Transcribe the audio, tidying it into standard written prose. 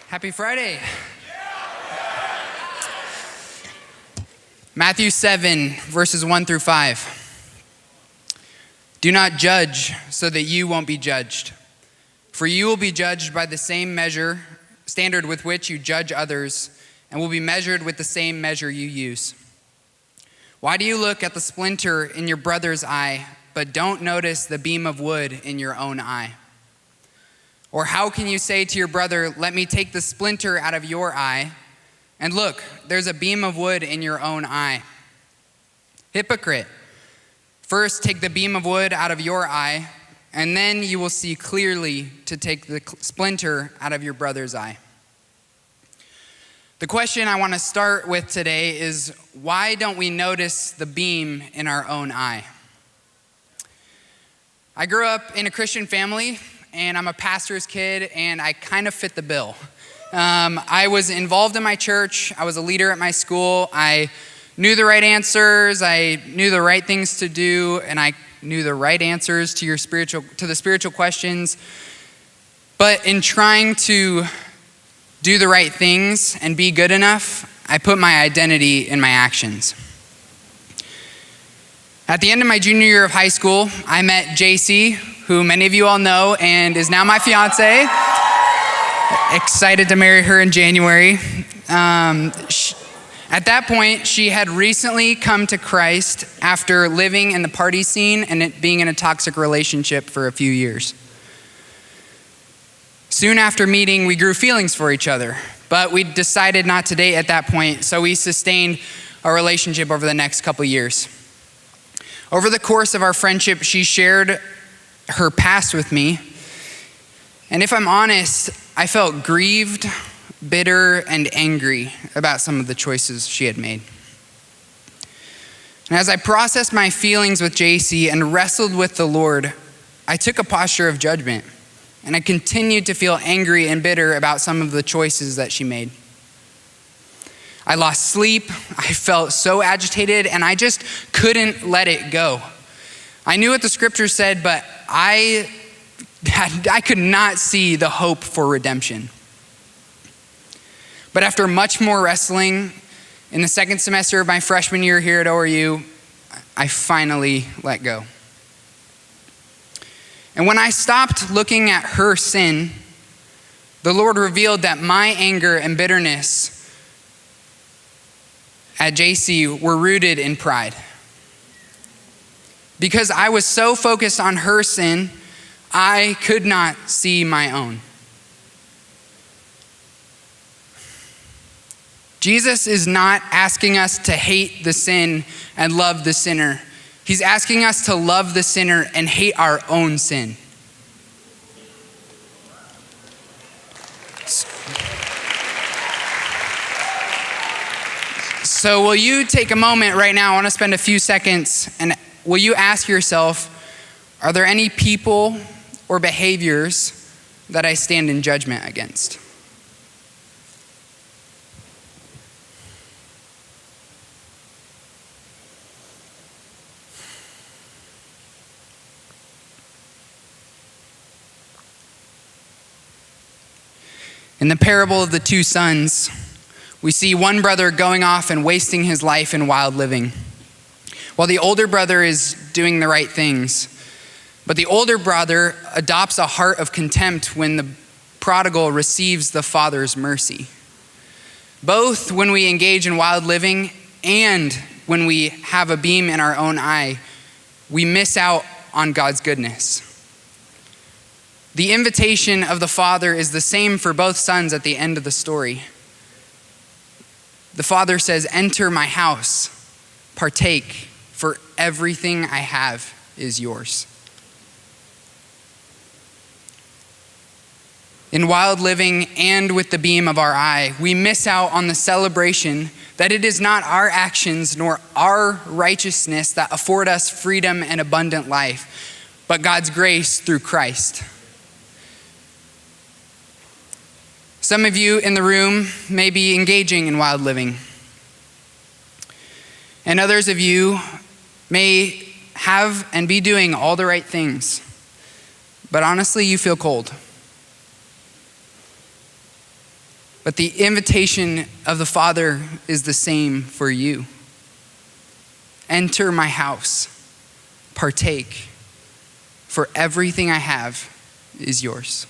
Happy Friday. Matthew 7, verses 1 through 5. Do not judge so that you won't be judged. For you will be judged by the same standard with which you judge others, and will be measured with the same measure you use. Why do you look at the splinter in your brother's eye, but don't notice the beam of wood in your own eye? Or how can you say to your brother, let me take the splinter out of your eye, and look, there's a beam of wood in your own eye? Hypocrite, first take the beam of wood out of your eye, and then you will see clearly to take the splinter out of your brother's eye. The question I want to start with today is, why don't we notice the beam in our own eye? I grew up in a Christian family, and I'm a pastor's kid, and I kind of fit the bill. I was involved in my church. I was a leader at my school. I knew the right answers. I knew the right things to do, and I knew the right answers to the spiritual questions. But in trying to do the right things and be good enough, I put my identity in my actions. At the end of my junior year of high school, I met JC, who many of you all know, and is now my fiance. Excited to marry her in January. At that point, she had recently come to Christ after living in the party scene and being in a toxic relationship for a few years. Soon after meeting, we grew feelings for each other, but we decided not to date at that point, so we sustained a relationship over the next couple years. Over the course of our friendship, she shared her past with me, and if I'm honest, I felt grieved, bitter, and angry about some of the choices she had made. And as I processed my feelings with JC and wrestled with the Lord, I took a posture of judgment, and I continued to feel angry and bitter about some of the choices that she made. I lost sleep, I felt so agitated, and I just couldn't let it go. I knew what the scripture said, but I could not see the hope for redemption. But after much more wrestling, in the second semester of my freshman year here at ORU, I finally let go. And when I stopped looking at her sin, the Lord revealed that my anger and bitterness at JC were rooted in pride. Because I was so focused on her sin, I could not see my own. Jesus is not asking us to hate the sin and love the sinner. He's asking us to love the sinner and hate our own sin. So will you take a moment right now? I want to spend a few seconds, and will you ask yourself, are there any people or behaviors that I stand in judgment against? In the parable of the two sons, we see one brother going off and wasting his life in wild living, while the older brother is doing the right things. But the older brother adopts a heart of contempt when the prodigal receives the father's mercy. Both when we engage in wild living and when we have a beam in our own eye, we miss out on God's goodness. The invitation of the father is the same for both sons at the end of the story. The father says, enter my house, partake, for everything I have is yours. In wild living and with the beam of our eye, we miss out on the celebration that it is not our actions nor our righteousness that afford us freedom and abundant life, but God's grace through Christ. Some of you in the room may be engaging in wild living, and others of you may have and be doing all the right things, but honestly, you feel cold. But the invitation of the Father is the same for you. Enter my house, partake, for everything I have is yours.